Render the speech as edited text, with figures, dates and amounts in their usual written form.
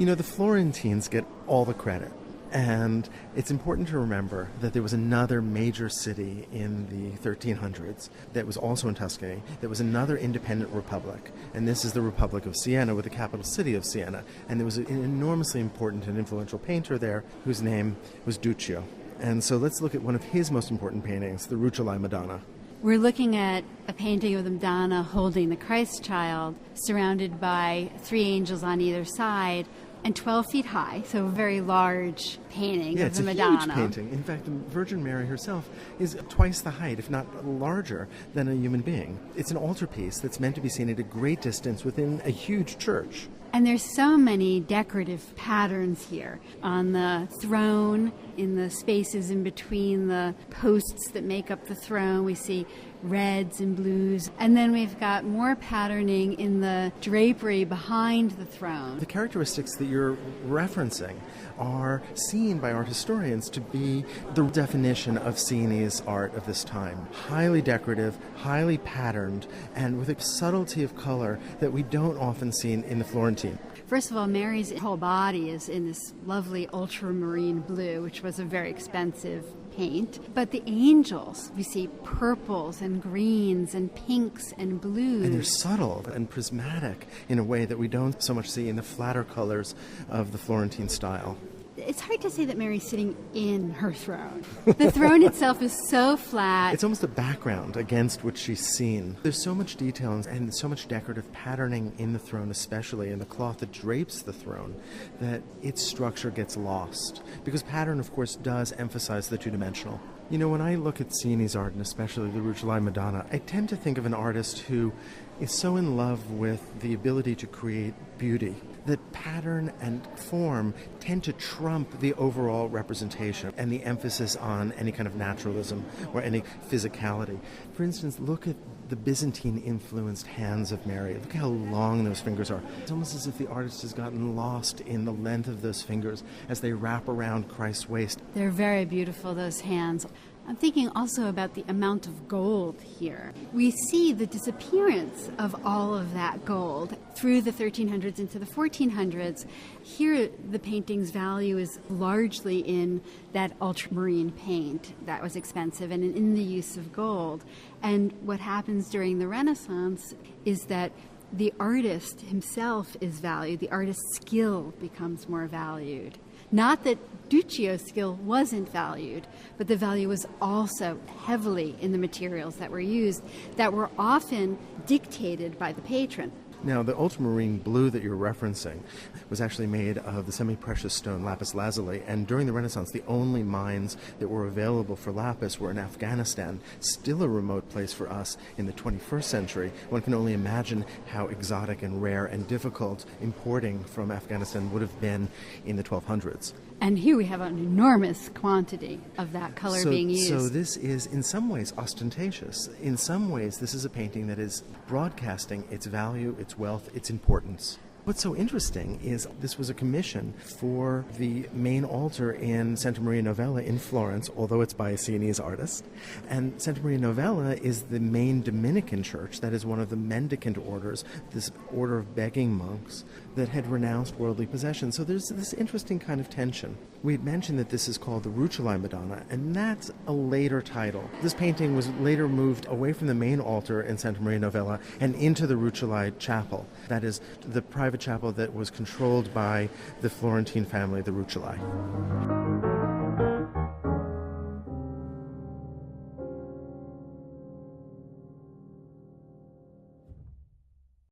The Florentines get all the credit. And it's important to remember that there was another major city in the 1300s that was also in Tuscany, that was another independent republic. And this is the Republic of Siena, with the capital city of Siena. And there was an enormously important and influential painter there whose name was Duccio. And so let's look at one of his most important paintings, the Rucellai Madonna. We're looking at a painting of the Madonna holding the Christ child, surrounded by 3 angels on either side, and 12 feet high, so a very large painting of the Madonna. It's a huge painting. In fact, the Virgin Mary herself is twice the height, if not larger, than a human being. It's an altarpiece that's meant to be seen at a great distance within a huge church. And there's so many decorative patterns here on the throne, in the spaces in between the posts that make up the throne. We see reds and blues. And then we've got more patterning in the drapery behind the throne. The characteristics that you're referencing are seen by art historians to be the definition of Sienese art of this time. Highly decorative, highly patterned, and with a subtlety of color that we don't often see in the Florentine. First of all, Mary's whole body is in this lovely ultramarine blue, which was a very expensive paint. But the angels, we see purples and greens and pinks and blues. And they're subtle and prismatic in a way that we don't so much see in the flatter colors of the Florentine style. It's hard to say that Mary's sitting in her throne. The throne itself is so flat. It's almost a background against which she's seen. There's so much detail and so much decorative patterning in the throne, especially in the cloth that drapes the throne, that its structure gets lost. Because pattern, of course, does emphasize the two-dimensional. When I look at Sienese art, and especially the Rucellai Madonna, I tend to think of an artist who is so in love with the ability to create beauty that pattern and form tend to trump the overall representation and the emphasis on any kind of naturalism or any physicality. For instance, look at the Byzantine-influenced hands of Mary. Look how long those fingers are. It's almost as if the artist has gotten lost in the length of those fingers as they wrap around Christ's waist. They're very beautiful, those hands. I'm thinking also about the amount of gold here. We see the disappearance of all of that gold through the 1300s into the 1400s. Here, the painting's value is largely in that ultramarine paint that was expensive and in the use of gold. And what happens during the Renaissance is that the artist himself is valued. The artist's skill becomes more valued. Not that Duccio's skill wasn't valued, but the value was also heavily in the materials that were used that were often dictated by the patron. Now, the ultramarine blue that you're referencing was actually made of the semi-precious stone lapis lazuli, and during the Renaissance, the only mines that were available for lapis were in Afghanistan, still a remote place for us in the 21st century. One can only imagine how exotic and rare and difficult importing from Afghanistan would have been in the 1200s. And here we have an enormous quantity of that color being used. So this is in some ways ostentatious. In some ways, this is a painting that is broadcasting its value, its wealth, its importance. What's so interesting is this was a commission for the main altar in Santa Maria Novella in Florence, although it's by a Sienese artist. And Santa Maria Novella is the main Dominican church, that is one of the mendicant orders, this order of begging monks that had renounced worldly possessions. So there's this interesting kind of tension. We had mentioned that this is called the Rucellai Madonna, and that's a later title. This painting was later moved away from the main altar in Santa Maria Novella and into the Rucellai chapel. That is the private chapel that was controlled by the Florentine family, the Rucellai.